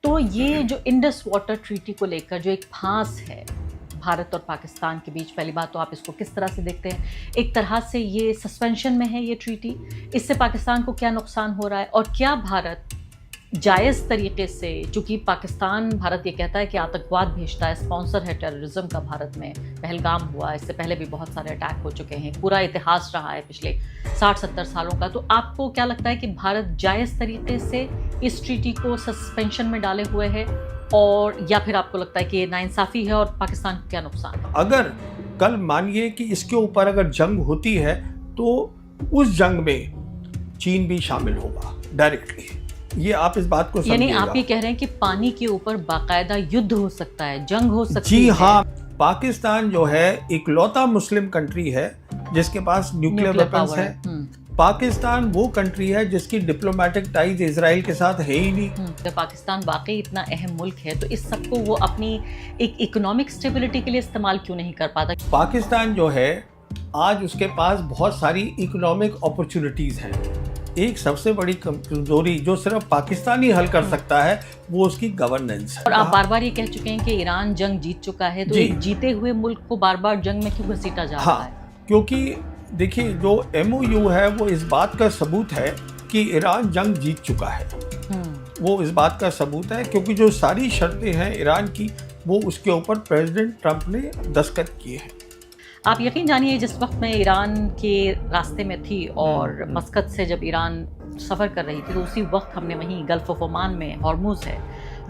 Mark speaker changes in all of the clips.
Speaker 1: तो ये जो इंडस वाटर ट्रीटी को लेकर जो एक फांस है भारत और पाकिस्तान के बीच, पहली बात तो आप इसको किस तरह से देखते हैं? एक तरह से ये सस्पेंशन में है ये ट्रीटी, इससे पाकिस्तान को क्या नुकसान हो रहा है और क्या भारत जायज़ तरीके से, चूँकि पाकिस्तान, भारत ये कहता है कि आतंकवाद भेजता है, स्पॉन्सर है टेररिज्म का भारत में, पहलगाम हुआ, इससे पहले भी बहुत सारे अटैक हो चुके हैं, पूरा इतिहास रहा है पिछले 60-70 सालों का। तो आपको क्या लगता है कि भारत जायज़ तरीके से इस ट्रीटी को सस्पेंशन में डाले हुए है, और या फिर आपको लगता है कि ये नाइंसाफ़ी है और पाकिस्तान को क्या नुकसान?
Speaker 2: अगर कल मानिए कि इसके ऊपर अगर जंग होती है तो उस जंग में चीन भी शामिल होगा डायरेक्टली, ये आप इस बात को समझिएगा।
Speaker 1: यानी आप ये कह रहे हैं कि पानी के ऊपर बाकायदा युद्ध हो सकता है, जंग हो सकती है?
Speaker 2: जी हाँ, पाकिस्तान जो है इकलौता मुस्लिम कंट्री है जिसके पास न्यूक्लियर वेपन्स है। पाकिस्तान वो कंट्री है जिसकी डिप्लोमेटिक टाइज इजराइल के साथ है ही नहीं।
Speaker 1: तो पाकिस्तान वाकई इतना अहम मुल्क है, तो इस सबको वो अपनी एक इकोनॉमिक स्टेबिलिटी के लिए इस्तेमाल क्यों नहीं कर पाता?
Speaker 2: पाकिस्तान जो है आज उसके पास बहुत सारी इकोनॉमिक अपॉर्चुनिटीज हैं। एक सबसे बड़ी कमजोरी जो सिर्फ पाकिस्तान ही हल कर सकता है वो उसकी गवर्नेंस है।
Speaker 1: और आप बार बार ये कह चुके हैं कि ईरान जंग जीत चुका है, तो एक जीते हुए मुल्क को बार बार जंग में क्यों घसीटा जा रहा है?
Speaker 2: क्योंकि देखिए, जो MOU है वो इस बात का सबूत है कि ईरान जंग जीत चुका है। वो इस बात का सबूत है क्योंकि जो सारी शर्तें हैं ईरान की, वो उसके ऊपर प्रेसिडेंट ट्रंप ने दस्तखत किए हैं।
Speaker 1: आप यकीन जानिए, जिस वक्त मैं ईरान के रास्ते में थी और मस्कत से जब ईरान सफ़र कर रही थी, तो उसी वक्त हमने वहीं गल्फ ऑफ ओमान में, हॉर्मुज़ है,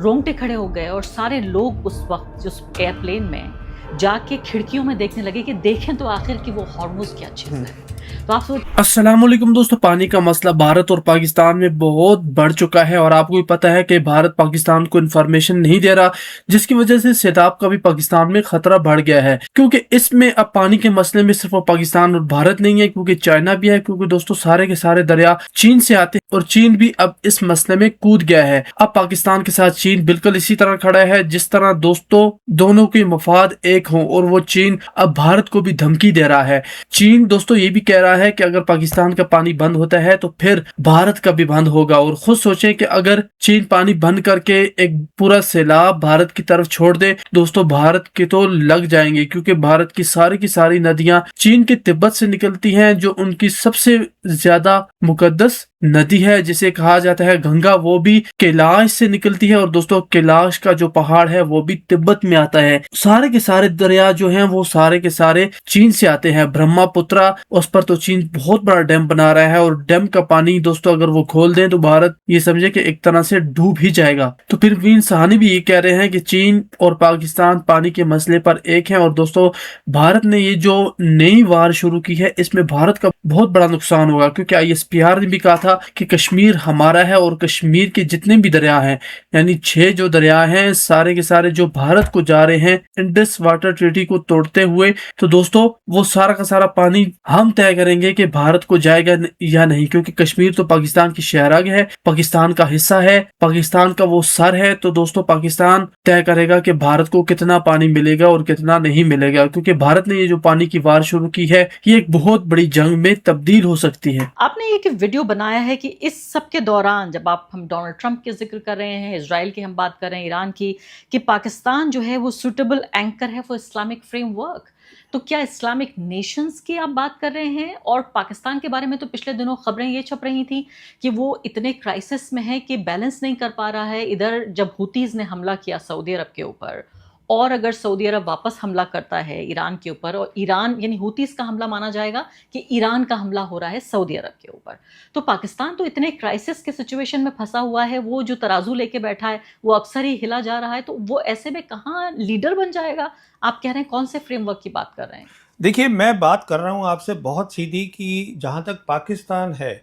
Speaker 1: रोंगटे खड़े हो गए और सारे लोग उस वक्त उस एयरप्लेन में जाके खिड़कियों में देखने लगे कि देखें तो आखिर कि वो हॉर्मुज़ क्या चीज़ है। तो आप
Speaker 3: अस्सलामुअलैकुम दोस्तों, पानी का मसला भारत और पाकिस्तान में बहुत बढ़ चुका है और आपको भी पता है कि भारत पाकिस्तान को इन्फॉर्मेशन नहीं दे रहा, जिसकी वजह से सैलाब का भी पाकिस्तान में खतरा बढ़ गया है। क्योंकि इसमें अब पानी के मसले में सिर्फ पाकिस्तान और भारत नहीं है, क्योंकि चाइना भी है। क्योंकि दोस्तों सारे के सारे दरिया चीन से आते हैं और चीन भी अब इस मसले में कूद गया है। अब पाकिस्तान के साथ चीन बिल्कुल इसी तरह खड़ा है जिस तरह दोस्तों दोनों के मफाद एक हों, और वो चीन अब भारत को भी धमकी दे रहा है। चीन दोस्तों ये भी कह रहा है कि अगर पाकिस्तान का पानी बंद होता है तो फिर भारत का भी बंद होगा। और खुद सोचें कि अगर चीन पानी बंद करके एक पूरा सैलाब भारत की तरफ छोड़ दे, दोस्तों भारत के तो लग जाएंगे, क्योंकि भारत की सारी नदियां चीन के तिब्बत से निकलती हैं, जो उनकी सबसे ज्यादा मुकद्दस नदी है जिसे कहा जाता है गंगा, वो भी कैलाश से निकलती है। और दोस्तों कैलाश का जो पहाड़ है वो भी तिब्बत में आता है। सारे के सारे दरिया जो हैं वो सारे के सारे चीन से आते हैं। ब्रह्मपुत्रा, उस पर तो चीन बहुत बड़ा डैम बना रहा है, और डैम का पानी दोस्तों अगर वो खोल दें तो भारत ये समझे कि एक तरह से डूब ही जाएगा। तो फिर वीन सहानी भी ये कह रहे हैं कि चीन और पाकिस्तान पानी के मसले पर एक है। और दोस्तों भारत ने ये जो नई वार शुरू की है, इसमें भारत का बहुत बड़ा नुकसान होगा, क्योंकि ISPR ने भी कहा था कि कश्मीर हमारा है और कश्मीर के जितने भी दरिया हैं, यानी 6 जो दरिया हैं, सारे के सारे जो भारत को जा रहे हैं इंडस वाटर ट्रीटी को तोड़ते हुए, तो दोस्तों वो सारा का सारा पानी हम तय करेंगे कि भारत को जाएगा या नहीं। क्योंकि कश्मीर तो पाकिस्तान की शहराग है, पाकिस्तान का हिस्सा है, पाकिस्तान का वो सर है। तो दोस्तों पाकिस्तान तय करेगा कि भारत को कितना पानी मिलेगा और कितना नहीं मिलेगा, क्योंकि भारत ने ये जो पानी की वार शुरू की है, ये एक बहुत बड़ी जंग में तब्दील हो सकती है।
Speaker 1: आपने एक वीडियो बनाया है कि इस सब के दौरान, जब हम डोनाल्ड ट्रंप के जिक्र कर रहे हैं, इजराइल की हम बात कर रहे हैं, ईरान की, कि पाकिस्तान जो है वो सुटेबल एंकर है फॉर इस्लामिक फ्रेमवर्क। तो क्या इस्लामिक नेशंस की आप बात कर रहे हैं? और पाकिस्तान के बारे में तो पिछले दिनों खबरें ये छप रही थी कि वो इतने क्राइसिस में है कि बैलेंस नहीं कर पा रहा है। इधर जब हुतीज ने हमला किया सऊदी अरब के ऊपर, और अगर सऊदी अरब वापस हमला करता है ईरान के ऊपर, और ईरान यानी हुतीस का हमला माना जाएगा कि ईरान का हमला हो रहा है सऊदी अरब के ऊपर, तो पाकिस्तान तो इतने क्राइसिस के सिचुएशन में फंसा हुआ है, वो जो तराजू लेके बैठा है वो अक्सर ही हिला जा रहा है। तो वो ऐसे में कहाँ लीडर बन जाएगा? आप कह रहे हैं कौन से फ्रेमवर्क की बात कर रहे हैं?
Speaker 2: देखिए, मैं बात कर रहा हूँ आपसे बहुत सीधी कि जहाँ तक पाकिस्तान है,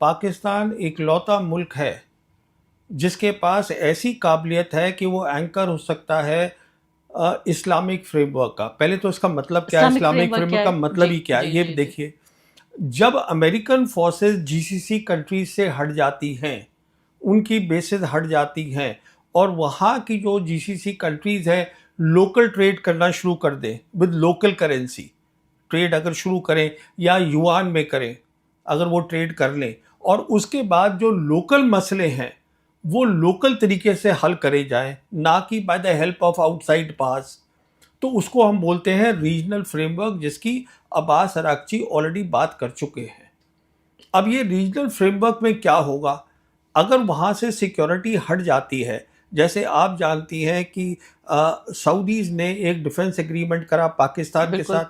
Speaker 2: पाकिस्तान इकलौता मुल्क है जिसके पास ऐसी काबिलियत है कि वो एंकर हो सकता है इस्लामिक फ्रेमवर्क का। पहले तो इसका मतलब क्या है, इस्लामिक फ्रेमवर्क का मतलब ही क्या है, ये देखिए। जब अमेरिकन फोर्सेस GCC कंट्रीज से हट जाती हैं, उनकी बेसेस हट जाती हैं, और वहाँ की जो GCC कंट्रीज हैं लोकल ट्रेड करना शुरू कर दें विद लोकल करेंसी, ट्रेड अगर शुरू करें या युआन में करें, अगर वो ट्रेड कर लें, और उसके बाद जो लोकल मसले हैं वो लोकल तरीके से हल करे जाए, ना कि by the help of outside pass. तो उसको हम बोलते हैं रीजनल फ्रेमवर्क, जिसकी अब्बास अरागची ऑलरेडी बात कर चुके हैं। अब ये रीजनल फ्रेमवर्क में क्या होगा अगर वहाँ से सिक्योरिटी हट जाती है। जैसे आप जानती हैं कि सऊदीज़ ने एक डिफेंस एग्रीमेंट करा पाकिस्तान के
Speaker 1: बिल्कुल।
Speaker 2: साथ,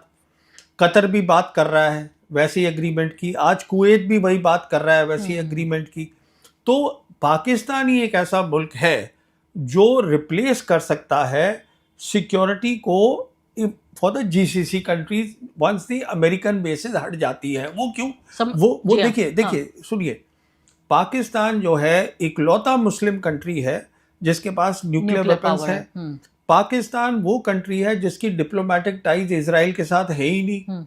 Speaker 2: कतर भी बात कर रहा है वैसी एग्रीमेंट की, आज कुवैत भी वही बात कर रहा है वैसी एग्रीमेंट की। तो पाकिस्तान ही एक ऐसा मुल्क है जो रिप्लेस कर सकता है सिक्योरिटी को for the GCC countries once the American bases हट जाती है। वो क्यों? वो
Speaker 1: जी हाँ,
Speaker 2: देखिए सुनिए, पाकिस्तान जो है इकलौता मुस्लिम कंट्री है जिसके पास न्यूक्लियर वेपन्स
Speaker 1: पावर
Speaker 2: है।
Speaker 1: है।
Speaker 2: पाकिस्तान वो कंट्री है जिसकी डिप्लोमेटिक टाइज इजराइल के साथ है ही नहीं।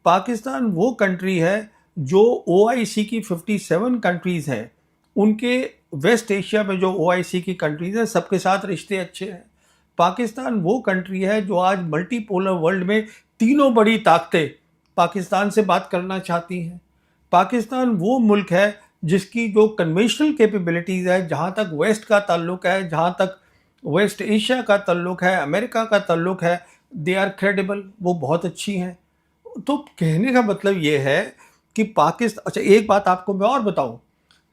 Speaker 2: पाकिस्तान वो कंट्री है जो ओआईसी की 57 कंट्रीज हैं, उनके वेस्ट एशिया में जो ओआईसी की कंट्रीज हैं सबके साथ रिश्ते अच्छे हैं। पाकिस्तान वो कंट्री है जो आज मल्टीपोलर वर्ल्ड में तीनों बड़ी ताकतें पाकिस्तान से बात करना चाहती हैं। पाकिस्तान वो मुल्क है जिसकी जो कन्वेंशनल कैपेबिलिटीज़ है, जहाँ तक वेस्ट का ताल्लुक है, जहाँ तक वेस्ट एशिया का ताल्लुक है, अमेरिका का ताल्लुक है, दे आर क्रेडिबल, वो बहुत अच्छी हैं। तो कहने का मतलब ये है कि पाकिस्तान, अच्छा एक बात आपको मैं और बताऊं,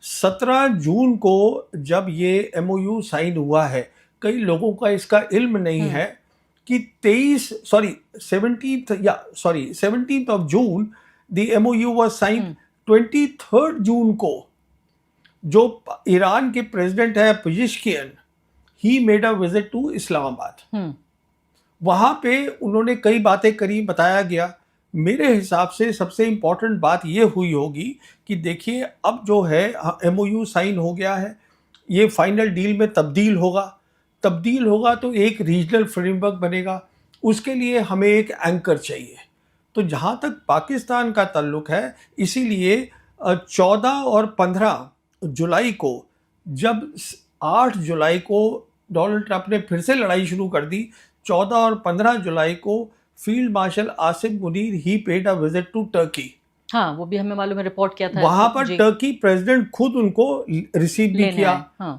Speaker 2: 17 जून को जब ये एमओयू साइन हुआ है, कई लोगों का इसका इल्म नहीं है कि 17th of June the MoU was sign. 23 जून को जो ईरान के प्रेसिडेंट है Pezeshkian, he made a visit to Islamabad. वहां पे उन्होंने कई बातें करी, बताया गया। मेरे हिसाब से सबसे इंपॉर्टेंट बात ये हुई होगी कि देखिए अब जो है एमओयू साइन हो गया है, ये फाइनल डील में तब्दील होगा तो एक रीजनल फ्रेमवर्क बनेगा। उसके लिए हमें एक एंकर चाहिए। तो जहाँ तक पाकिस्तान का ताल्लुक है, इसीलिए 14 और 15 जुलाई को, जब 8 जुलाई को डोनाल्ड ट्रंप ने फिर से लड़ाई शुरू कर दी, 14 और 15 जुलाई को फील्ड मार्शल आसिम मुनीर ही paid a visit to Turkey.
Speaker 1: हाँ, वो भी हमें मालूम है, रिपोर्ट किया था
Speaker 2: वहां पर टर्की प्रेसिडेंट खुद उनको रिसीव भी किया।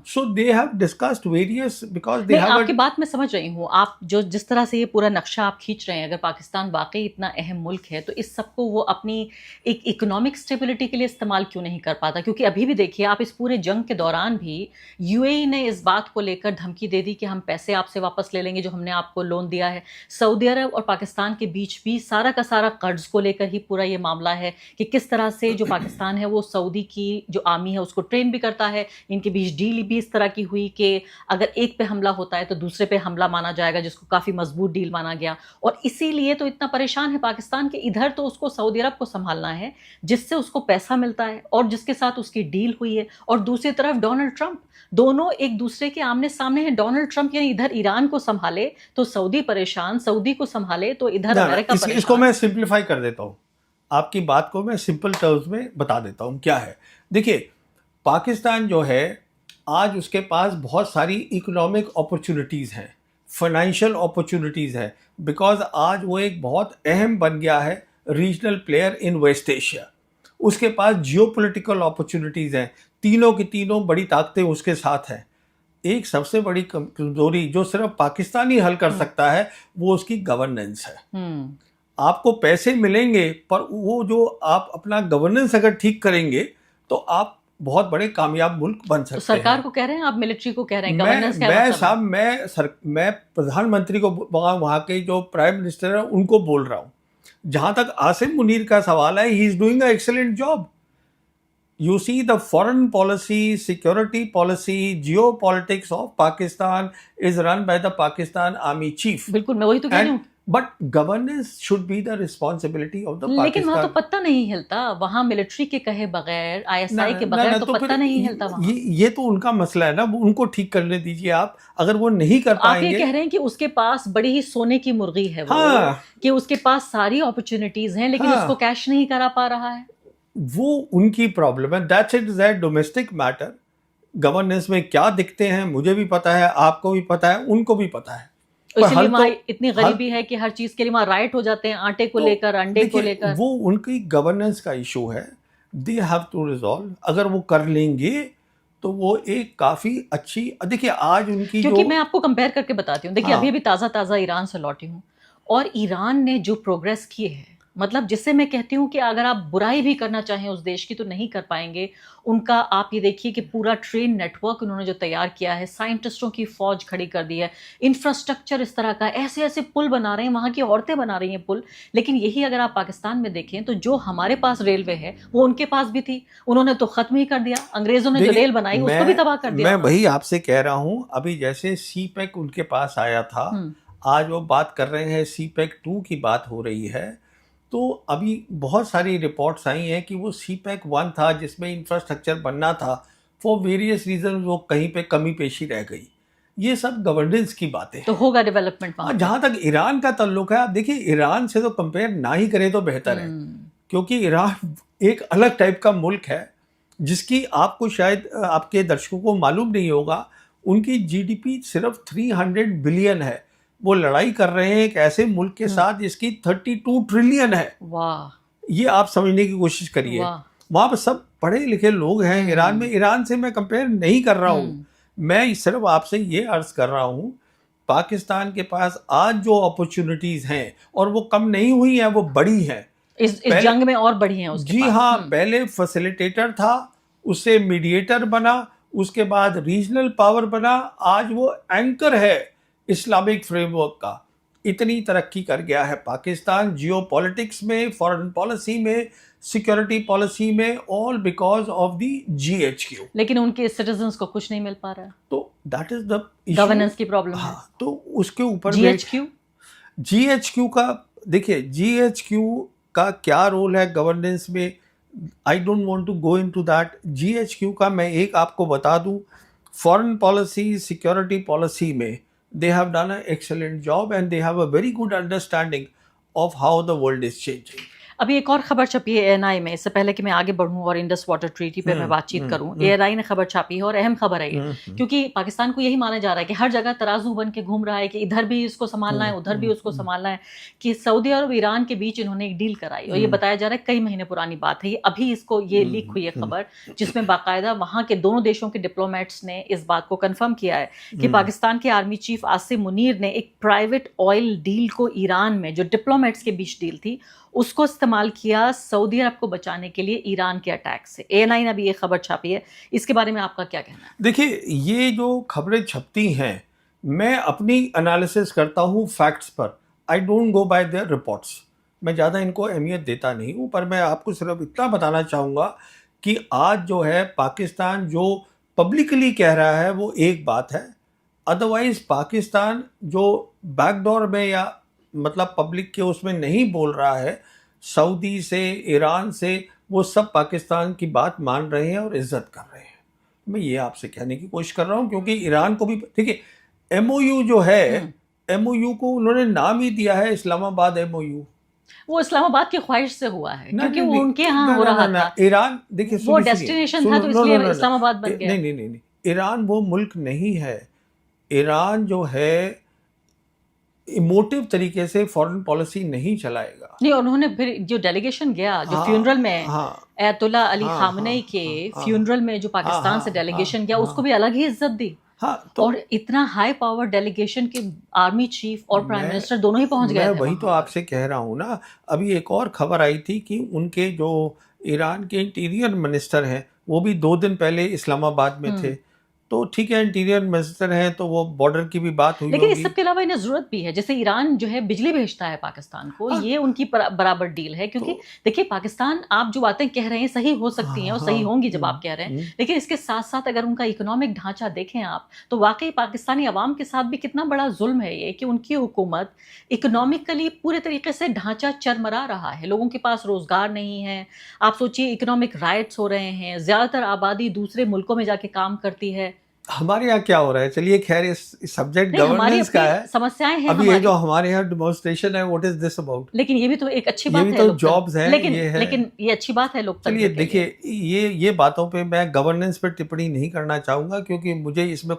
Speaker 2: So they have discussed various, because they have.
Speaker 1: आपकी बात मैं समझ रही हूँ, आप जो जिस तरह से ये पूरा नक्शा आप खींच रहे हैं, अगर पाकिस्तान वाकई इतना अहम मुल्क है तो इस सबको वो अपनी एक इकोनॉमिक स्टेबिलिटी के लिए इस्तेमाल क्यों नहीं कर पाता? क्योंकि अभी भी देखिए आप, इस पूरे जंग के दौरान भी यूएई ने इस बात को लेकर धमकी दे दी कि हम पैसे आपसे वापस ले लेंगे जो हमने आपको लोन दिया है। सऊदी अरब और पाकिस्तान के बीच भी सारा का सारा कर्ज को लेकर ही पूरा ये मामला है कि किस तरह से जो पाकिस्तान है वो सऊदी की जो आर्मी है उसको ट्रेन भी करता है। इनके बीच डील भी इस तरह की हुई कि अगर एक पे हमला होता है तो दूसरे पे हमला माना जाएगा, जिसको काफ़ी मजबूत डील माना गया। और इसीलिए तो इतना परेशान है पाकिस्तान के, इधर तो उसको सऊदी अरब को संभालना है जिससे उसको पैसा मिलता है और जिसके साथ उसकी डील हुई है, और दूसरी तरफ डोनाल्ड ट्रंप, दोनों एक दूसरे के आमने सामने हैं। डोनाल्ड ट्रंप यानी इधर ईरान को संभाले तो सऊदी परेशान, सऊदी को संभाले तो इधर अमेरिका परेशान।
Speaker 2: इसको मैं सिंप्लीफाई कर देता हूँ, आपकी बात को मैं सिंपल टर्म्स में बता देता हूँ क्या है। देखिए पाकिस्तान जो है आज उसके पास बहुत सारी इकोनॉमिक अपॉर्चुनिटीज़ हैं, फाइनेंशियल अपॉर्चुनिटीज़ है, बिकॉज आज वो एक बहुत अहम बन गया है regional player in West Asia. उसके पास जियोपॉलिटिकल अपॉर्चुनिटीज़ हैं, तीनों की तीनों बड़ी ताकतें उसके साथ हैं। एक सबसे बड़ी कमजोरी जो सिर्फ पाकिस्तान ही हल कर सकता है वो उसकी गवर्नेंस है। आपको पैसे मिलेंगे पर वो जो आप अपना गवर्नेंस अगर ठीक करेंगे तो आप बहुत बड़े कामयाब मुल्क बन सकते हैं।
Speaker 1: सरकार को कह रहे हैं आप, मिलिट्री को कह रहे हैं, गवर्नेंस क्या मतलब है?
Speaker 2: मैं प्रधानमंत्री को, वहाँ के जो प्राइम मिनिस्टर है उनको बोल रहा हूँ। जहाँ तक आसिम मुनीर का सवाल है, he is doing a excellent job. You see the foreign policy, security policy, geopolitics of Pakistan is run by the Pakistan Army Chief.
Speaker 1: बिल्कुल, मैं वही तो कह रही हूँ।
Speaker 2: But governance should be the responsibility of the Pakistan.
Speaker 1: लेकिन वहाँ तो पत्ता नहीं हिलता, वहाँ मिलिट्री के कहे बगैर, आईएसआई के बगैर तो पत्ता नहीं हिलता वहाँ।
Speaker 2: ये तो उनका मसला है ना, उनको ठीक करने दीजिए आप। अगर वो नहीं कर पाएंगे,
Speaker 1: आप ये कह रहे हैं कि उसके पास बड़ी ही सोने की मुर्गी है वो, कि उसके पास सारी अपॉर्चुनिटीज हैं लेकिन उसको कैश नहीं करा पा रहा है।
Speaker 2: वो उनकी प्रॉब्लम है। That's it, that domestic matter. Governance में क्या दिखते हैं मुझे भी पता है, आपको भी पता है, उनको भी पता है।
Speaker 1: इसलिए वहाँ इतनी गरीबी है कि हर चीज के लिए वहाँ राइट हो जाते हैं, आटे को लेकर, अंडे को लेकर।
Speaker 2: वो उनकी गवर्नेंस का इशू है, दे हैव टू रिजॉल्व। अगर वो कर लेंगे तो वो एक काफ़ी अच्छी, देखिए आज उनकी
Speaker 1: क्योंकि
Speaker 2: जो
Speaker 1: मैं आपको कंपेयर करके बताती हूँ, देखिए
Speaker 2: हाँ।
Speaker 1: अभी अभी ताज़ा ताज़ा ईरान से लौटी हूँ और ईरान ने जो प्रोग्रेस की है, मतलब जिससे मैं कहती हूँ कि अगर आप बुराई भी करना चाहें उस देश की तो नहीं कर पाएंगे। उनका आप ये देखिए कि पूरा ट्रेन नेटवर्क उन्होंने जो तैयार किया है, साइंटिस्टों की फौज खड़ी कर दी है, इंफ्रास्ट्रक्चर इस तरह का, ऐसे ऐसे पुल बना रहे हैं, वहाँ की औरतें बना रही हैं पुल। लेकिन यही अगर आप पाकिस्तान में देखें तो जो हमारे पास रेलवे है वो उनके पास भी थी, उन्होंने तो खत्म ही कर दिया। अंग्रेजों ने जो
Speaker 2: देखिए
Speaker 1: रेल बनाई उसको भी तबाह कर दिया
Speaker 2: मैं
Speaker 1: उन्होंने।
Speaker 2: वही आपसे कह रहा हूँ, अभी जैसे सी पैक उनके पास आया था,
Speaker 1: हम्म।
Speaker 2: आज वो बात कर रहे हैं सी पैक 2 की बात हो रही है। तो अभी बहुत सारी रिपोर्ट्स आई हैं कि वो सी पैक 1 था जिसमें इंफ्रास्ट्रक्चर बनना था, फॉर वेरियस रीजन वो कहीं पे कमी पेशी रह गई। ये सब गवर्नेंस की बातें हैं।
Speaker 1: तो होगा डेवलपमेंट वहां
Speaker 2: और
Speaker 1: पे।
Speaker 2: जहाँ तक ईरान का ताल्लुक है, आप देखिए ईरान से तो कंपेयर ना ही करें तो बेहतर है, क्योंकि ईरान एक अलग टाइप का मुल्क है जिसकी आपको शायद आपके दर्शकों को मालूम नहीं होगा। उनकी जीडीपी सिर्फ 300 बिलियन है। वो लड़ाई कर रहे हैं एक ऐसे मुल्क के साथ जिसकी 32 ट्रिलियन है।
Speaker 1: वाह
Speaker 2: ये आप समझने की कोशिश करिए।
Speaker 1: वाह।
Speaker 2: वहाँ पर सब पढ़े लिखे लोग हैं ईरान में। ईरान से मैं कंपेयर नहीं कर रहा हूँ, मैं सिर्फ आपसे ये अर्ज कर रहा हूँ, पाकिस्तान के पास आज जो अपॉर्चुनिटीज हैं और वो कम नहीं हुई हैं, वो बड़ी हैं।
Speaker 1: इस जंग में और बढ़ी हैं उसके
Speaker 2: जी
Speaker 1: पास।
Speaker 2: हाँ, पहले फैसिलिटेटर था, उससे मीडिएटर बना, उसके बाद रीजनल पावर बना, आज वो एंकर है इस्लामिक फ्रेमवर्क का। इतनी तरक्की कर गया है पाकिस्तान जियो पॉलिटिक्स में, फॉरेन पॉलिसी में, सिक्योरिटी पॉलिसी में, all because of the GHQ।
Speaker 1: लेकिन उनके सिटीजन्स को कुछ नहीं मिल पा रहा है,
Speaker 2: तो दैट इज द
Speaker 1: गवर्नेंस की प्रॉब्लम है।
Speaker 2: हाँ, तो उसके ऊपर
Speaker 1: GHQ
Speaker 2: का देखिए, GHQ का क्या रोल है गवर्नेंस में, I don't want to go into that. GHQ का मैं एक आपको बता दूं, फॉरेन पॉलिसी, सिक्योरिटी पॉलिसी में they have done an excellent job and they have a very good understanding of how the world is changing.
Speaker 1: अभी एक और खबर छपी है ANI में, इससे पहले कि मैं आगे बढ़ूं और इंडस वाटर ट्रीटी पे मैं बातचीत करूं, ANI ने खबर छापी है और अहम खबर है ये, क्योंकि पाकिस्तान को यही माना जा रहा है कि हर जगह तराजू बन के घूम रहा है कि इधर भी इसको संभालना है, उधर भी उसको संभालना है, कि सऊदी अरब ईरान के बीच इन्होंने एक डील कराई और ये बताया जा रहा है कई महीने पुरानी बात है ये। अभी इसको ये लीक हुई है खबर, जिसमें बाकायदा वहां के दोनों देशों के डिप्लोमेट्स ने इस बात को कंफर्म किया है कि पाकिस्तान के आर्मी चीफ आसिम मुनीर ने एक प्राइवेट ऑयल डील को ईरान में, जो डिप्लोमेट्स के बीच डील थी, उसको इस्तेमाल किया सऊदी अरब को बचाने के लिए ईरान के अटैक से। ANI ने अभी ये खबर छापी है, इसके बारे में आपका क्या कहना है?
Speaker 2: देखिए, ये जो खबरें छपती हैं, मैं अपनी एनालिसिस करता हूँ फैक्ट्स पर, I don't go bye there reports. मैं ज़्यादा इनको अहमियत देता नहीं हूँ, पर मैं आपको सिर्फ इतना बताना चाहूँगा कि आज जो है पाकिस्तान जो पब्लिकली कह रहा है वो एक बात है, अदरवाइज पाकिस्तान जो बैकडोर में या मतलब पब्लिक के उसमें नहीं बोल रहा है, सऊदी से, ईरान से, वो सब पाकिस्तान की बात मान रहे हैं और इज्जत कर रहे हैं। मैं ये आपसे कहने की कोशिश कर रहा हूँ, क्योंकि ईरान को भी देखिए, MOU जो है, MOU को उन्होंने नाम ही दिया है इस्लामाबाद MOU।
Speaker 1: वो इस्लामाबाद की ख्वाहिश से हुआ है, क्योंकि वो उनके यहाँ हो रहा था।
Speaker 2: ईरान देखिए,
Speaker 1: वो डेस्टिनेशन था, तो इसलिए इस्लामाबाद बन गया।
Speaker 2: नहीं, ईरान वो मुल्क नहीं है। ईरान जो है इमोटिव तरीके से फॉरेन पॉलिसी नहीं चलाएगा।
Speaker 1: नहीं, उन्होंने फिर जो डेलीगेशन गया, जो फ्यूनरल में अयतुल्ला अली खामनेई के फ्यूनरल में जो पाकिस्तान से डेलीगेशन गया, उसको भी अलग ही इज्जत दी। तो और इतना हाई पावर डेलीगेशन के आर्मी चीफ और प्राइम मिनिस्टर दोनों ही पहुंच गए थे।
Speaker 2: वही तो आपसे कह रहा हूँ ना। अभी एक और खबर आई थी कि उनके जो ईरान के इंटीरियर मिनिस्टर हैं, वो भी 2 दिन पहले इस्लामाबाद में थे। तो ठीक है, इंटीरियर मिनिस्टर हैं तो वो बॉर्डर की भी बात हुई,
Speaker 1: लेकिन इस सब के अलावा इन्हें जरूरत भी है। जैसे ईरान जो है बिजली भेजता है पाकिस्तान को, ये उनकी बराबर डील है, क्योंकि देखिए पाकिस्तान, आप जो बातें कह रहे हैं सही हो सकती हैं और सही होंगी जब आप कह रहे हैं, लेकिन इसके साथ साथ अगर उनका इकोनॉमिक ढांचा देखें आप, तो वाकई पाकिस्तानी अवाम के साथ भी कितना बड़ा जुल्म है ये कि उनकी हुकूमत इकोनॉमिकली पूरे तरीके से ढांचा चरमरा रहा है, लोगों के पास रोजगार नहीं है। आप सोचिए, इकोनॉमिक राइट्स हो रहे हैं, ज्यादातर आबादी दूसरे मुल्कों में जाके काम करती है।
Speaker 2: हमारे यहाँ क्या हो रहा है, चलिए खैर इस सब्जेक्ट गवर्नेंस का है,
Speaker 1: समस्याएं हैं
Speaker 2: अभी ये जो हमारे यहाँ डेमोन्स्ट्रेशन है, व्हाट इज दिस अबाउट?
Speaker 1: लेकिन ये भी तो एक अच्छी बात है,
Speaker 2: ये भी तो जॉब्स हैं,
Speaker 1: लेकिन ये अच्छी बात है लोकतंत्र।
Speaker 2: चलिए देखिए, ये बातों पे मैं गवर्नेंस पे टिप्पणी नहीं करना चाहूँगा, क्योंकि मुझे इसमें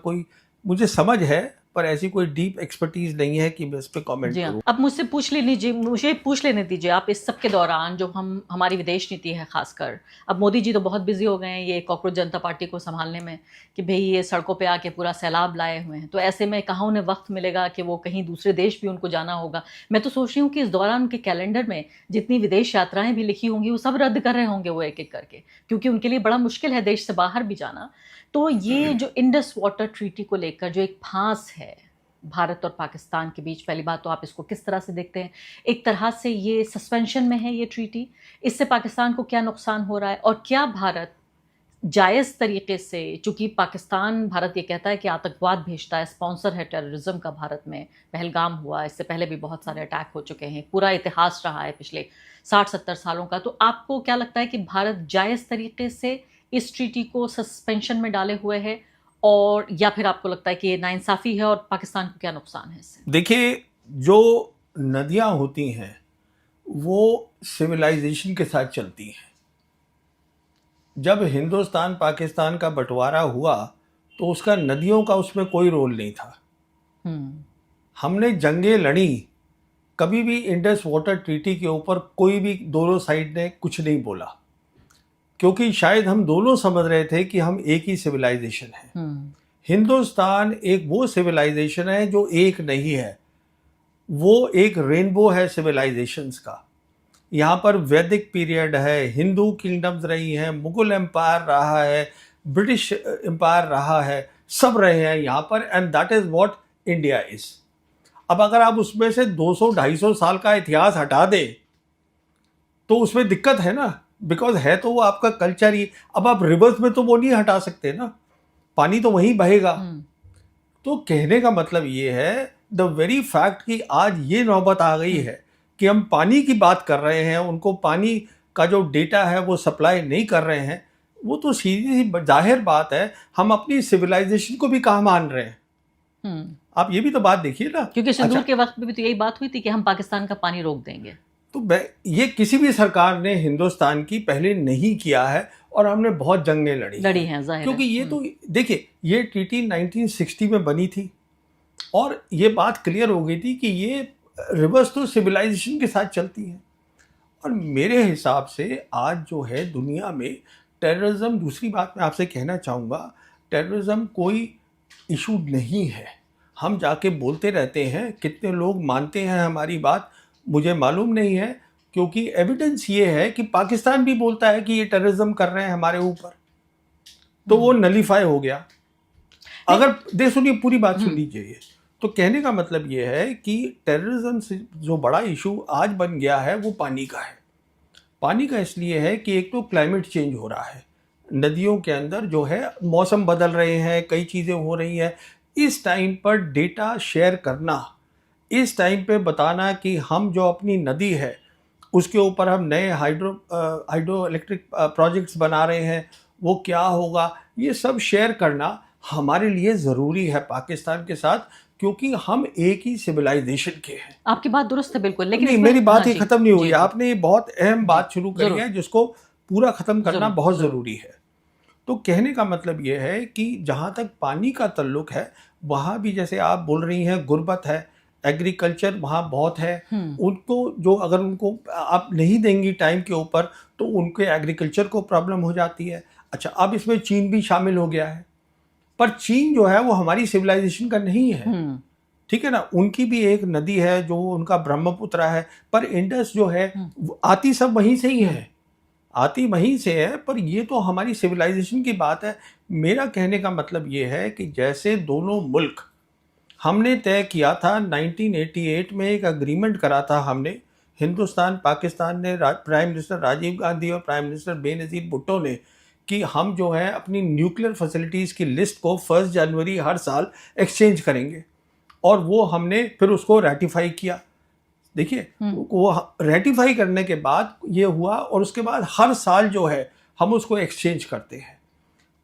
Speaker 2: मुझे समझ है, पर ऐसी कोई डीप एक्सपर्टीज नहीं है कि मैं इस पे कमेंट
Speaker 1: जी हाँ,
Speaker 2: करूं।
Speaker 1: अब मुझसे मुझे पूछ लेने दीजिए आप इस सब के दौरान जो हमारी विदेश नीति है खासकर, अब मोदी जी तो बहुत बिजी हो गए हैं ये कॉकरोच जनता पार्टी को संभालने में कि भाई ये सड़कों पे आके पूरा सैलाब लाए हुए हैं, तो ऐसे में कहाँ उन्हें वक्त मिलेगा कि वो कहीं दूसरे देश भी उनको जाना होगा। मैं तो सोच रही हूँ कि इस दौरान उनके कैलेंडर में जितनी विदेश यात्राएं भी लिखी होंगी वो सब रद्द कर रहे होंगे वो एक एक करके, क्योंकि उनके लिए बड़ा मुश्किल है देश से बाहर भी जाना। तो ये जो इंडस वाटर ट्रीटी को लेकर जो एक फांस है भारत और पाकिस्तान के बीच, पहली बात तो आप इसको किस तरह से देखते हैं? एक तरह से ये सस्पेंशन में है ये ट्रीटी, इससे पाकिस्तान को क्या नुकसान हो रहा है और क्या भारत जायज़ तरीके से, चूंकि पाकिस्तान भारत ये कहता है कि आतंकवाद भेजता है, स्पॉन्सर है टेररिज्म का भारत में, पहलगाम हुआ, इससे पहले भी बहुत सारे अटैक हो चुके हैं, पूरा इतिहास रहा है पिछले 60-70 सालों का, तो आपको क्या लगता है कि भारत जायज़ तरीके से इस ट्रीटी को सस्पेंशन में डाले हुए है, और या फिर आपको लगता है कि ये नाइंसाफ़ी है और पाकिस्तान को क्या नुकसान है इससे?
Speaker 2: देखिए, जो नदियां होती हैं वो सिविलाइजेशन के साथ चलती हैं। जब हिंदुस्तान पाकिस्तान का बंटवारा हुआ तो उसका नदियों का उसमें कोई रोल नहीं था। हमने जंगें लड़ी, कभी भी इंडस वाटर ट्रीटी के ऊपर कोई भी दोनों साइड ने कुछ नहीं बोला, क्योंकि शायद हम दोनों समझ रहे थे कि हम एक ही सिविलाइजेशन है। हिंदुस्तान एक वो सिविलाइजेशन है जो एक नहीं है, वो एक रेनबो है सिविलाइजेशंस का। यहाँ पर वैदिक पीरियड है, हिंदू किंगडम्स रही हैं, मुगल एम्पायर रहा है, ब्रिटिश एम्पायर रहा है, सब रहे हैं यहाँ पर, and that is what India is. अब अगर आप उसमें से 200-250 साल का इतिहास हटा दे तो उसमें दिक्कत है ना, बिकॉज है तो वो आपका कल्चर ही। अब आप रिवर्स में तो वो नहीं हटा सकते ना, पानी तो वहीं बहेगा। तो कहने का मतलब ये है, द वेरी फैक्ट कि आज ये नौबत आ गई है कि हम पानी की बात कर रहे हैं, उनको पानी का जो डेटा है वो सप्लाई नहीं कर रहे हैं, वो तो सीधी सी जाहिर बात है हम अपनी सिविलाइजेशन को भी कहाँ मान रहे हैं। आप ये भी तो बात देखिए ना,
Speaker 1: क्योंकि सिंदूर के वक्त में भी तो यही बात हुई थी कि हम पाकिस्तान का पानी रोक देंगे।
Speaker 2: तो ये किसी भी सरकार ने हिंदुस्तान की पहले नहीं किया है, और हमने बहुत जंगें लड़ी
Speaker 1: हैं जाहिर है।
Speaker 2: क्योंकि ये तो देखिए, ये ट्रीटी 1960 में बनी थी और ये बात क्लियर हो गई थी कि ये रिवर्स तो सिविलाइजेशन के साथ चलती है। और मेरे हिसाब से आज जो है दुनिया में टेररिज्म, दूसरी बात मैं आपसे कहना चाहूँगा, टेररिज्म कोई इशू नहीं है। हम जाके बोलते रहते हैं, कितने लोग मानते हैं हमारी बात मुझे मालूम नहीं है, क्योंकि एविडेंस ये है कि पाकिस्तान भी बोलता है कि ये टेररिज्म कर रहे हैं हमारे ऊपर, तो वो नलीफाई हो गया। अगर सुनिए, पूरी बात सुन लीजिए। तो कहने का मतलब ये है कि टेररिज्म से जो बड़ा इशू आज बन गया है वो पानी का है। पानी का इसलिए है कि एक तो क्लाइमेट चेंज हो रहा है, नदियों के अंदर जो है मौसम बदल रहे हैं, कई चीज़ें हो रही हैं। इस टाइम पर डेटा शेयर करना, इस टाइम पे बताना कि हम जो अपनी नदी है उसके ऊपर हम नए हाइड्रो इलेक्ट्रिक प्रोजेक्ट्स बना रहे हैं, वो क्या होगा, ये सब शेयर करना हमारे लिए ज़रूरी है पाकिस्तान के साथ, क्योंकि हम एक ही सिविलाइजेशन के हैं।
Speaker 1: आपकी बात दुरुस्त है बिल्कुल, लेकिन
Speaker 2: नहीं, मेरी बात ही खत्म नहीं हुई। आपने ये बहुत अहम बात शुरू करी है जिसको पूरा खत्म करना बहुत ज़रूरी है। तो कहने का मतलब ये है कि जहाँ तक पानी का ताल्लुक है, वहाँ भी जैसे आप बोल रही हैं गुर्बत है, एग्रीकल्चर वहाँ बहुत है, उनको जो अगर उनको आप नहीं देंगी टाइम के ऊपर तो उनके एग्रीकल्चर को प्रॉब्लम हो जाती है। अच्छा, अब इसमें चीन भी शामिल हो गया है, पर चीन जो है वो हमारी सिविलाइजेशन का नहीं है, ठीक है ना। उनकी भी एक नदी है जो उनका ब्रह्मपुत्र है, पर इंडस जो है आती सब वहीं से ही है, आती वहीं से है, पर ये तो हमारी सिविलाइजेशन की बात है। मेरा कहने का मतलब ये है कि जैसे दोनों मुल्क हमने तय किया था 1988 में, एक अग्रीमेंट करा था हमने, हिंदुस्तान पाकिस्तान ने, प्राइम मिनिस्टर राजीव गांधी और प्राइम मिनिस्टर बेनज़ीर भुट्टो ने, कि हम जो है अपनी न्यूक्लियर फैसिलिटीज़ की लिस्ट को 1 जनवरी हर साल एक्सचेंज करेंगे, और वो हमने फिर उसको रेटिफाई किया। देखिए, वो रेटिफाई करने के बाद ये हुआ, और उसके बाद हर साल जो है हम उसको एक्सचेंज करते हैं।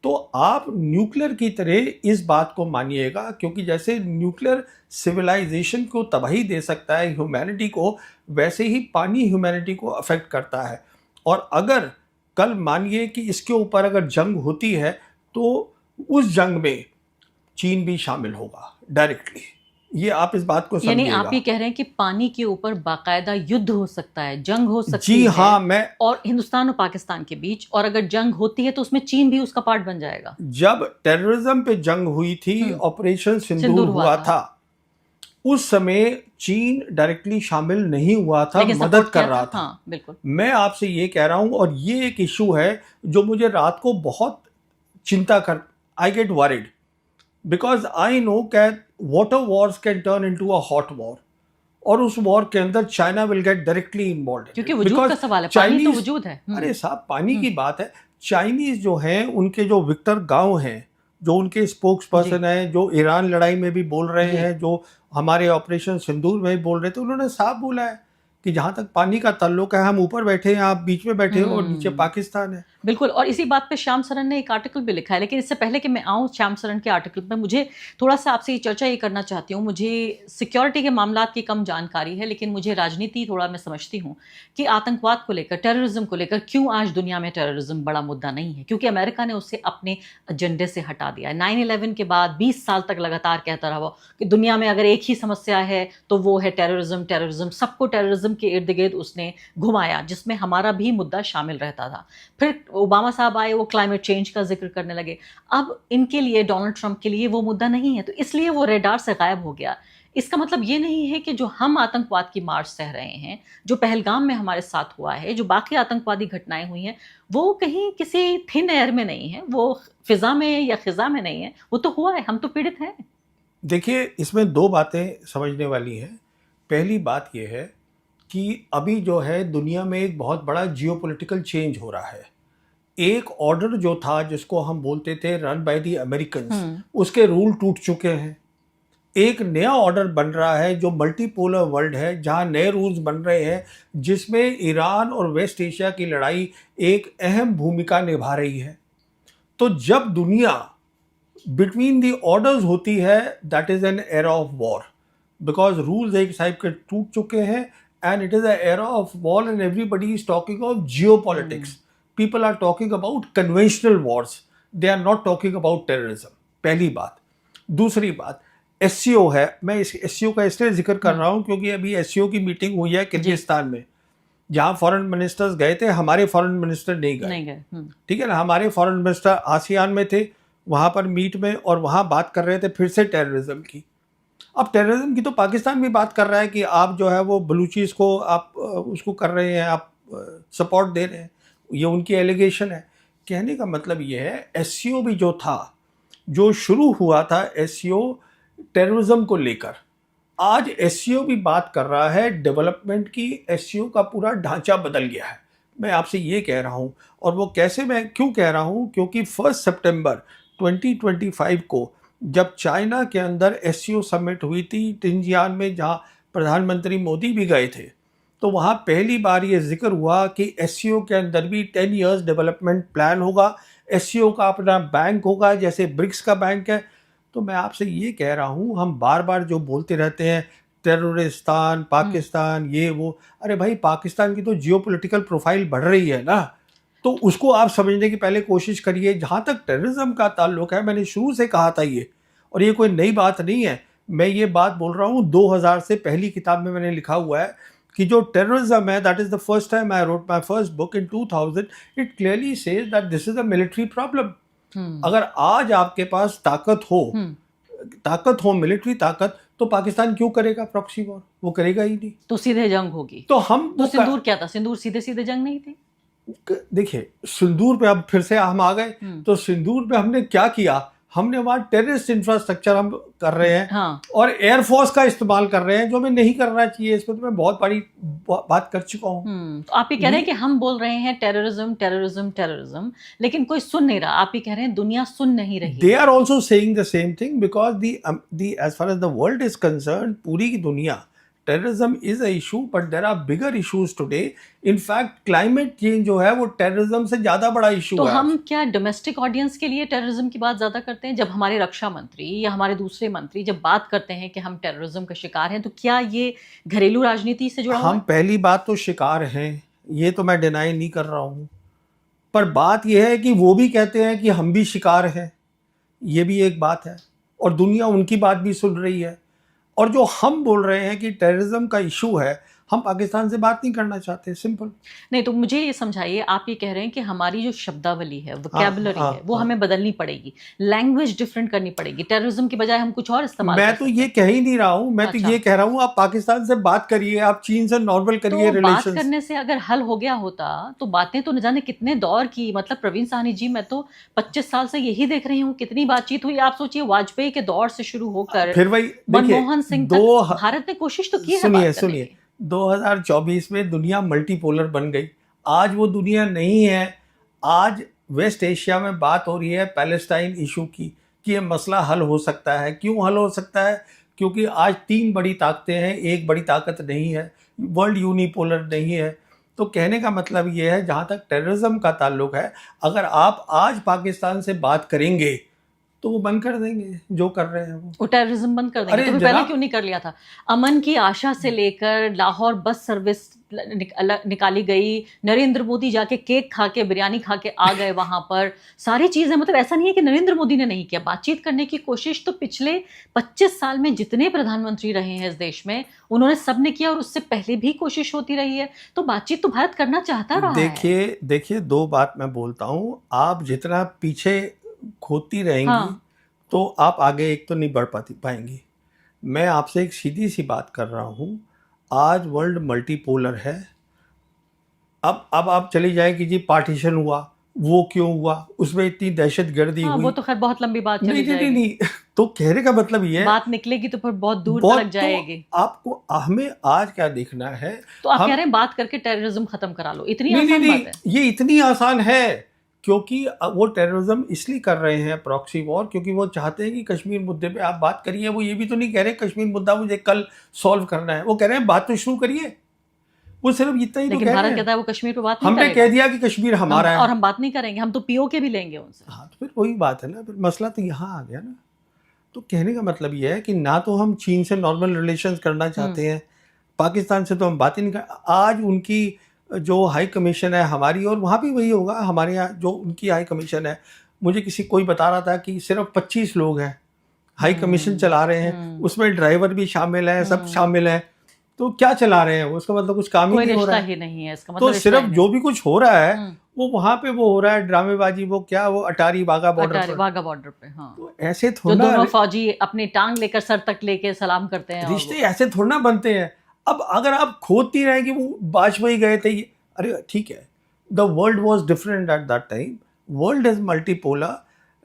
Speaker 2: तो आप न्यूक्लियर की तरह इस बात को मानिएगा, क्योंकि जैसे न्यूक्लियर सिविलाइजेशन को तबाही दे सकता है ह्यूमैनिटी को, वैसे ही पानी ह्यूमैनिटी को अफेक्ट करता है। और अगर कल मानिए कि इसके ऊपर अगर जंग होती है तो उस जंग में चीन भी शामिल होगा डायरेक्टली। ये आप इस बात को
Speaker 1: यानी आप
Speaker 2: समझिएगा।
Speaker 1: ये कह रहे हैं कि पानी के ऊपर बाकायदा युद्ध हो सकता है, जंग हो सकती
Speaker 2: जी
Speaker 1: है
Speaker 2: हाँ, मैं
Speaker 1: और हिंदुस्तान और पाकिस्तान के बीच, और अगर जंग होती है तो उसमें चीन भी उसका पार्ट बन जाएगा।
Speaker 2: जब टेररिज्म पे जंग हुई थी, ऑपरेशन सिंदूर
Speaker 1: सिंदूर
Speaker 2: हुआ था, उस समय चीन डायरेक्टली शामिल नहीं हुआ था,
Speaker 1: लेकिन
Speaker 2: मदद
Speaker 1: सपोर्ट
Speaker 2: कर
Speaker 1: किया
Speaker 2: रहा
Speaker 1: था।
Speaker 2: था।
Speaker 1: हाँ बिल्कुल।
Speaker 2: मैं आपसे ये कह रहा हूं, और ये एक इशू है जो मुझे रात को बहुत चिंता कर, I get worried because I know cat water wars can turn into a hot war, और उस वॉर के अंदर China will get directly involve,
Speaker 1: क्योंकि वजूद का सवाल है, पानी तो वजूद है।
Speaker 2: अरे साहब, पानी की बात है। चाइनीज जो हैं, उनके जो विक्टर गांव हैं, जो उनके स्पोक्स पर्सन हैं, जो ईरान लड़ाई में भी बोल रहे हैं, जो हमारे ऑपरेशन सिंदूर में भी बोल रहे थे, उन्होंने साफ बोला है कि जहां तक पानी का ताल्लुक है, हम ऊपर बैठे हैं, आप बीच में बैठे हो, और नीचे पाकिस्तान है।
Speaker 1: बिल्कुल। और इसी बात पे श्याम सरन ने एक आर्टिकल भी लिखा है, लेकिन इससे पहले कि मैं आऊँ श्याम सरन के आर्टिकल पे, मुझे थोड़ा सा आपसे ये चर्चा ये करना चाहती हूँ। मुझे सिक्योरिटी के मामलात की कम जानकारी है, लेकिन मुझे राजनीति थोड़ा मैं समझती हूँ कि आतंकवाद को लेकर, टेररिज्म को लेकर क्यों आज दुनिया में टेररिज्म बड़ा मुद्दा नहीं है, क्योंकि अमेरिका ने उसे अपने एजेंडे से हटा दिया है। 9/11 के बाद 20 साल तक लगातार कहता रहा वो कि दुनिया में अगर एक ही समस्या है तो वो है टेररिज्म। टेररिज्म, सबको टेररिज्म के इर्द गिर्द उसने घुमाया, जिसमें हमारा भी मुद्दा शामिल रहता था। फिर ओबामा साहब आए, वो क्लाइमेट चेंज का जिक्र करने लगे। अब इनके लिए, डोनाल्ड ट्रंप के लिए वो मुद्दा नहीं है, तो इसलिए वो रेडार से गायब हो गया। इसका मतलब ये नहीं है कि जो हम आतंकवाद की मार सह रहे हैं, जो पहलगाम में हमारे साथ हुआ है, जो बाकी आतंकवादी घटनाएं हुई हैं, वो कहीं किसी थिन एयर में नहीं है, वो फिजा में या खिजा में नहीं है, वो तो हुआ है, हम तो पीड़ित हैं।
Speaker 2: देखिए, इसमें दो बातें समझने वाली हैं। पहली बात यह है कि अभी जो है दुनिया में एक बहुत बड़ा जियोपॉलिटिकल चेंज हो रहा है। एक ऑर्डर जो था, जिसको हम बोलते थे रन बाय द अमेरिकन्स, उसके रूल टूट चुके हैं। एक नया ऑर्डर बन रहा है जो मल्टीपोलर वर्ल्ड है, जहां नए रूल्स बन रहे हैं, जिसमें ईरान और वेस्ट एशिया की लड़ाई एक अहम भूमिका निभा रही है। तो जब दुनिया बिटवीन दी ऑर्डर्स होती है, that is an era of war, because rules एक टाइप के टूट चुके हैं, and it is a era of war, and everybody is talking of geopolitics. People are talking about conventional wars, they are not talking about terrorism. पहली बात। दूसरी बात, SCO है। मैं इस एससीओ का इसलिए जिक्र कर रहा हूं क्योंकि अभी एससीओ की मीटिंग हुई है किर्गिस्तान में, जहां फॉरेन मिनिस्टर्स गए थे, हमारे फॉरेन मिनिस्टर नहीं गए। ठीक है ना, हमारे फॉरेन मिनिस्टर आसियान में थे, वहां पर मीट में, और वहां बात कर रहे थे फिर से टेररिज्म की। अब टेररिज्म की तो पाकिस्तान भी बात कर रहा है कि आप जो है वो बलूचिस को आप उसको कर रहे हैं, आप सपोर्ट दे रहे हैं, ये उनकी एलिगेशन है। कहने का मतलब ये है, एससीओ भी जो था, जो शुरू हुआ था एससीओ टेररिज्म को लेकर, आज एससीओ भी बात कर रहा है डेवलपमेंट की। एससीओ का पूरा ढांचा बदल गया है। मैं आपसे ये कह रहा हूँ, और वो कैसे, मैं क्यों कह रहा हूँ, क्योंकि 1 सितंबर 2025 को जब चाइना के अंदर एससीओ समिट हुई थी टिंजियान में, जहाँ प्रधानमंत्री मोदी भी गए थे, तो वहाँ पहली बार ये जिक्र हुआ कि एससीओ के अंदर भी 10 इयर्स डेवलपमेंट प्लान होगा, एससीओ का अपना बैंक होगा, जैसे ब्रिक्स का बैंक है। तो मैं आपसे ये कह रहा हूँ, हम बार बार जो बोलते रहते हैं टेररिस्तान, पाकिस्तान, ये वो, अरे भाई, पाकिस्तान की तो जियोपॉलिटिकल प्रोफाइल बढ़ रही है ना, तो उसको आप समझने की पहले कोशिश करिए। जहाँ तक टेररिज्म का ताल्लुक है, मैंने शुरू से कहा था ये, और ये कोई नई बात नहीं है, मैं ये बात बोल रहा हूँ 2000 से, पहली किताब में मैंने लिखा हुआ है कि जो टेररिज्म है, that is the first time I wrote my first book in 2000, it clearly says that this is a military problem. अगर आज आपके पास ताकत हो, मिलिट्री ताकत, तो पाकिस्तान क्यों करेगा प्रॉक्सी वॉर? वो करेगा ही नहीं,
Speaker 1: तो सीधे जंग होगी।
Speaker 2: तो हम
Speaker 1: तो सिंदूर क्या था? सिंदूर सीधे सीधे जंग नहीं थी।
Speaker 2: देखिए, सिंदूर पे अब फिर से हम आ गए, तो सिंदूर पे हमने क्या किया? हमने वहां टेररिस्ट इंफ्रास्ट्रक्चर हम कर रहे हैं,
Speaker 1: हाँ।
Speaker 2: और एयरफोर्स का इस्तेमाल कर रहे हैं, जो हमें नहीं करना चाहिए। इस पर तो मैं बहुत बड़ी बात कर चुका हूँ।
Speaker 1: तो आप ये कह रहे हैं कि हम बोल रहे हैं टेररिज्म टेररिज्म टेररिज्म, लेकिन कोई सुन नहीं रहा। आप ये कह रहे हैं दुनिया सुन नहीं रही।
Speaker 2: They are also saying the same thing, because the as far as the world is concern, पूरी की दुनिया, terrorism is a issue, but there are bigger issues today. In fact climate change जो है वो टेररिज्म से ज्यादा बड़ा इशू
Speaker 1: तो
Speaker 2: है।
Speaker 1: हम क्या डोमेस्टिक ऑडियंस के लिए टेररिज्म की बात ज्यादा करते हैं? जब हमारे रक्षा मंत्री या हमारे दूसरे मंत्री जब बात करते हैं कि हम टेररिज्म का शिकार हैं, तो क्या ये घरेलू राजनीति से जुड़ा हुआ
Speaker 2: हम
Speaker 1: है?
Speaker 2: पहली बात तो शिकार हैं, ये तो मैं डिनाई नहीं कर रहा हूँ, पर बात यह है कि वो भी कहते हैं कि हम भी शिकार हैं, ये भी एक बात है। और दुनिया उनकी बात भी सुन रही है। और जो हम बोल रहे हैं कि टेररिज्म का इशू है, हम पाकिस्तान से बात नहीं करना चाहते, सिंपल।
Speaker 1: नहीं, तो मुझे ये समझाइए, आप ये कह रहे हैं कि हमारी जो शब्दावली है, वोकैबुलरी
Speaker 2: हाँ,
Speaker 1: है, वो
Speaker 2: हाँ।
Speaker 1: हमें बदलनी पड़ेगी, लैंग्वेज डिफरेंट करनी पड़ेगी, टेररिज्म की बजाय हम कुछ और इस्तेमाल
Speaker 2: मैं
Speaker 1: कर
Speaker 2: तो
Speaker 1: सकते
Speaker 2: ये
Speaker 1: हैं।
Speaker 2: कह ही नहीं रहा हूँ, मैं तो
Speaker 1: अच्छा।
Speaker 2: ये कह रहा हूँ आप पाकिस्तान से बात करिए, आप चीन से नॉर्मल करिए
Speaker 1: तो बात
Speaker 2: रिलेशंस।
Speaker 1: करने से अगर हल हो गया होता तो बातें तो न जाने कितने दौर की, मतलब प्रवीण साहनी जी, मैं तो 25 साल से यही देख रही हूँ, कितनी बातचीत हुई। आप सोचिए, वाजपेयी के दौर से शुरू होकर
Speaker 2: फिर वही देखिए,
Speaker 1: मनमोहन सिंह
Speaker 2: दो
Speaker 1: तक भारत ने कोशिश तो की है
Speaker 2: सुनिए
Speaker 1: बात करने
Speaker 2: सुनिए
Speaker 1: की।
Speaker 2: 2024 में दुनिया मल्टीपोलर बन गई। आज वो दुनिया नहीं है। आज वेस्ट एशिया में बात हो रही है पैलेस्टाइन इशू की, कि ये मसला हल हो सकता है। क्यों हल हो सकता है? क्योंकि आज 3 बड़ी ताकतें हैं, एक बड़ी ताकत नहीं है, वर्ल्ड यूनिपोलर नहीं है। तो कहने का मतलब ये है, जहाँ तक टेररिज्म का ताल्लुक है, अगर आप आज पाकिस्तान से बात करेंगे तो वो बंद कर देंगे जो कर रहे हैं वो।
Speaker 1: टेररिज्म बंद कर देंगे,
Speaker 2: अरे
Speaker 1: तो फिर पहले
Speaker 2: जनाब,
Speaker 1: क्यों नहीं कर लिया था? अमन की आशा से लेकर लाहौर बस सर्विस निकाली गई, नरेंद्र मोदी जाके केक खा के, बिरयानी खा के आ गए वहां पर, सारी चीजें। मतलब ऐसा नहीं है कि नरेंद्र मोदी ने नहीं किया, बातचीत करने की कोशिश तो पिछले 25 साल में जितने प्रधानमंत्री रहे हैं इस देश में, उन्होंने सबने किया, और उससे पहले भी कोशिश होती रही है। तो बातचीत तो भारत करना चाहता रहा है।
Speaker 2: देखिए 2 बात मैं बोलता हूँ, आप जितना पीछे खोती रहेंगी,
Speaker 1: हाँ।
Speaker 2: तो आप आगे एक तो नहीं बढ़ पाएंगी। मैं आपसे एक सीधी सी बात कर रहा हूँ, आज वर्ल्ड मल्टीपोलर है। अब आप चली जाए कि जी पार्टीशन हुआ, वो क्यों हुआ, उसमें इतनी दहशतगर्दी
Speaker 1: हाँ,
Speaker 2: हुई।
Speaker 1: वो तो खैर बहुत लंबी बात चली
Speaker 2: नहीं नहीं
Speaker 1: जाएगी।
Speaker 2: नहीं तो कहने का मतलब ये है,
Speaker 1: बात निकलेगी तो फिर बहुत दूर
Speaker 2: बहुत
Speaker 1: तक जाएगी।
Speaker 2: तो आपको हमें आज क्या देखना है।
Speaker 1: तो आप
Speaker 2: हम
Speaker 1: कह रहे हैं बात करके टेररिज्म खत्म करा लो, इतनी
Speaker 2: नहीं नहीं
Speaker 1: आसान
Speaker 2: नहीं
Speaker 1: बात है?
Speaker 2: ये इतनी आसान है, क्योंकि वो टेररिज्म इसलिए कर रहे हैं प्रॉक्सी वॉर, क्योंकि वो चाहते हैं कि कश्मीर मुद्दे पे आप बात करिए। वो ये भी तो नहीं कह रहे कश्मीर मुद्दा मुझे कल सॉल्व करना है, वो कह रहे हैं बात तो शुरू करिए। वो सिर्फ इतना ही तो
Speaker 1: लेकिन
Speaker 2: कह रहे
Speaker 1: भारत
Speaker 2: हैं।
Speaker 1: कहता है वो कश्मीर पे बात नहीं
Speaker 2: हमने
Speaker 1: करेगा।
Speaker 2: कह दिया कि कश्मीर हमारा है,
Speaker 1: और हम बात नहीं करेंगे, हम तो पीओके भी लेंगे उनसे।
Speaker 2: हाँ तो फिर वही बात है ना, फिर मसला तो यहाँ आ गया ना। तो कहने का मतलब ये है कि ना तो हम चीन से नॉर्मल रिलेशंस करना चाहते हैं, पाकिस्तान से तो हम बात ही नहीं कर। आज उनकी जो हाई कमीशन है हमारी, और वहाँ भी वही होगा, हमारे यहाँ जो उनकी हाई कमीशन है, मुझे कोई बता रहा था कि सिर्फ 25 लोग हैं हाई कमीशन चला रहे हैं, उसमें ड्राइवर भी शामिल है, सब शामिल है। तो क्या चला रहे हैं वो? उसका मतलब कुछ काम ही
Speaker 1: कोई
Speaker 2: नहीं हो
Speaker 1: रिश्ता
Speaker 2: रहा है।
Speaker 1: ही नहीं है इसका
Speaker 2: तो
Speaker 1: मतलब, रिश्ता
Speaker 2: सिर्फ
Speaker 1: ही नहीं।
Speaker 2: जो भी कुछ हो रहा है वो वहाँ पे वो हो रहा है ड्रामेबाजी, वो क्या, वो अटारी वाघा बॉर्डर
Speaker 1: अटारी
Speaker 2: पर।
Speaker 1: वाघा बॉर्डर पे, हाँ।
Speaker 2: तो ऐसे
Speaker 1: जो
Speaker 2: थोड़ा
Speaker 1: दोनों फौजी अपनी टांग लेकर सर तक लेके सलाम करते हैं, और
Speaker 2: रिश्ते ऐसे थोड़ा ना बनते हैं। अब अगर आप खोदती रहे कि वो वाजपेयी गए थे, अरे ठीक है, the world was different at that time, world is multipolar,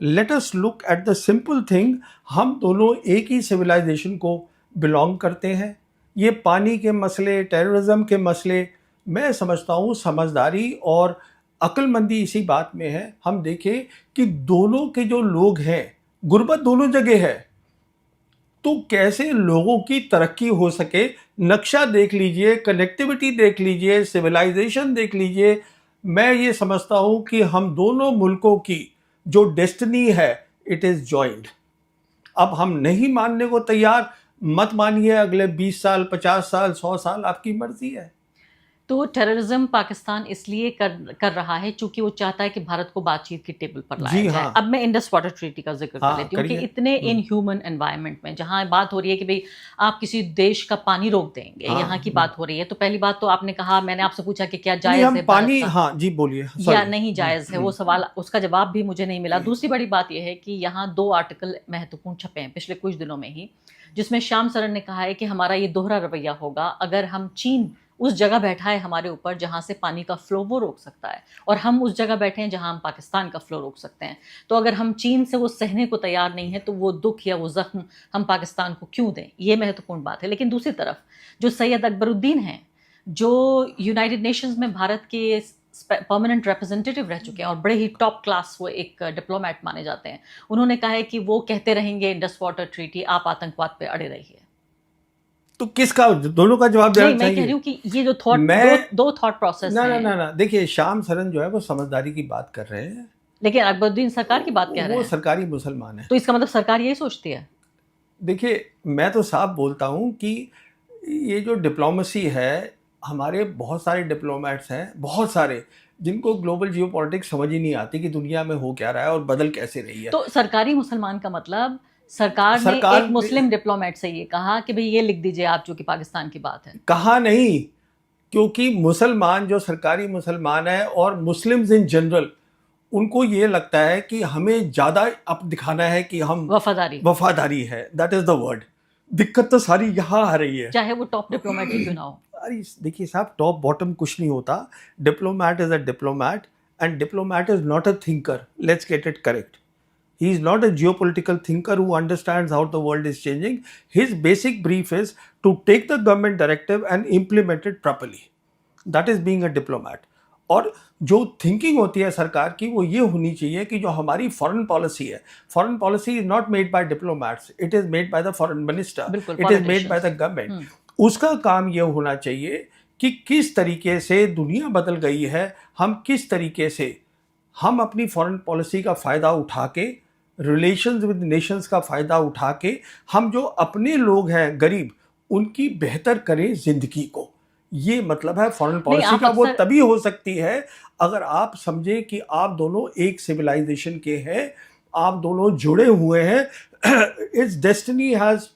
Speaker 2: let us look at the simple thing. हम दोनों एक ही सिविलाइजेशन को बिलोंग करते हैं। ये पानी के मसले, टेररिज्म के मसले, मैं समझता हूँ समझदारी और अक्लमंदी इसी बात में है। हम देखें कि दोनों के जो लोग हैं, गुर्बत दोनों जगह है, तो कैसे लोगों की तरक्की हो सके। नक्शा देख लीजिए, कनेक्टिविटी देख लीजिए, सिविलाइजेशन देख लीजिए। मैं ये समझता हूँ कि हम दोनों मुल्कों की जो डेस्टिनी है, इट इज़ जॉइंट। अब हम नहीं मानने को तैयार, मत मानिए, अगले 20 साल, 50 साल, 100 साल आपकी मर्जी है।
Speaker 1: तो टेररिज्म पाकिस्तान इसलिए कर रहा है क्योंकि वो चाहता है कि भारत को बातचीत की टेबल पर लाया
Speaker 2: जी
Speaker 1: जाए।
Speaker 2: हाँ।
Speaker 1: अब मैं इंडस वाटर ट्रीटी का जिक्र कर
Speaker 2: हाँ,
Speaker 1: लेती हूँ कि
Speaker 2: करिए।
Speaker 1: इतने इनह्यूमन एनवायरनमेंट में जहाँ बात हो रही है कि भाई आप किसी देश का पानी रोक देंगे,
Speaker 2: हाँ,
Speaker 1: यहाँ की बात हो रही है, तो पहली बात तो आपने कहा, मैंने आपसे पूछा कि क्या
Speaker 2: नहीं,
Speaker 1: जायज
Speaker 2: हम
Speaker 1: है
Speaker 2: पानी,
Speaker 1: भारत का,
Speaker 2: हाँ जी बोलिए,
Speaker 1: या
Speaker 2: sorry।
Speaker 1: नहीं जायज है, वो सवाल, उसका जवाब भी मुझे नहीं मिला। दूसरी बड़ी बात यह है कि यहाँ 2 आर्टिकल महत्वपूर्ण छपे हैं पिछले कुछ दिनों में ही, जिसमें श्याम सरन ने कहा है कि हमारा ये दोहरा रवैया होगा अगर हम चीन उस जगह बैठा है हमारे ऊपर जहां से पानी का फ्लो वो रोक सकता है, और हम उस जगह बैठे हैं जहां हम पाकिस्तान का फ्लो रोक सकते हैं। तो अगर हम चीन से वो सहने को तैयार नहीं है, तो वो दुख या वो जख्म हम पाकिस्तान को क्यों दें? ये महत्वपूर्ण बात है। लेकिन दूसरी तरफ जो सैयद अकबरुद्दीन हैं, जो यूनाइटेड नेशंस में भारत के परमानेंट रिप्रेजेंटेटिव रह चुके हैं और बड़े ही टॉप क्लास वो एक डिप्लोमेट माने जाते हैं, उन्होंने कहा है कि वो कहते रहेंगे इंडस वाटर ट्रीटी, आप आतंकवाद पे अड़े रहिए।
Speaker 2: तो किसका, दोनों का जवाब देना
Speaker 1: नहीं, मैं कह रही
Speaker 2: चाहिए।
Speaker 1: हूँ कि ये जो थॉट, दो थॉट प्रोसेस
Speaker 2: ना ना
Speaker 1: हैं।
Speaker 2: ना ना देखिए, श्याम सरन जो है वो समझदारी की बात कर रहे हैं,
Speaker 1: लेकिन अकबरुद्दीन सरकार की बात कह रहे
Speaker 2: वो
Speaker 1: हैं,
Speaker 2: सरकारी मुसलमान है।
Speaker 1: तो इसका मतलब सरकार यही सोचती है।
Speaker 2: देखिए, मैं तो साफ बोलता हूँ कि ये जो डिप्लोमेसी है, हमारे बहुत सारे डिप्लोमेट्स हैं, बहुत सारे, जिनको ग्लोबल जियोपॉलिटिक्स समझ ही नहीं आती कि दुनिया में हो क्या रहा है और बदल कैसे रही है।
Speaker 1: तो सरकारी मुसलमान का मतलब सरकार ने
Speaker 2: सरकार
Speaker 1: एक मुस्लिम डिप्लोमेट से ये कहा कि भाई ये लिख दीजिए आप, जो कि पाकिस्तान की बात है।
Speaker 2: कहा नहीं, क्योंकि मुसलमान जो सरकारी मुसलमान है और मुस्लिम्स इन जनरल, उनको ये लगता है कि हमें ज़्यादा अब दिखाना है कि हम वफादारी है, दैट इज़ द वर्ड। दिक्कत तो सारी यहाँ आ रही है,
Speaker 1: चाहे वो टॉप डिप्लोमेट ही क्यों ना हो।
Speaker 2: अरे देखिए साहब, टॉप बॉटम कुछ नहीं होता। Diplomat is a diplomat and diplomat is not a thinker, let's get it correct. He is not a geopolitical thinker who understands how the world is changing. His basic brief is to take the government directive and implement it properly. That is being a diplomat. और जो thinking होती है सरकार की वो ये होनी चाहिए कि जो हमारी फॉरेन पॉलिसी है, foreign policy is not made by diplomats, it is made by the foreign minister, it is made by the government. उसका काम ये होना चाहिए कि किस तरीके से दुनिया बदल गई है, हम किस तरीके से हम अपनी फॉरेन पॉलिसी का फ़ायदा उठा के, रिलेशंस विद नेशंस का फ़ायदा उठा के, हम जो अपने लोग हैं गरीब, उनकी बेहतर करें ज़िंदगी को। ये मतलब है फॉरेन पॉलिसी का। वो तभी हो सकती है अगर आप समझें कि आप दोनों एक सिविलाइजेशन के हैं, आप दोनों जुड़े हुए हैं। It's destiny has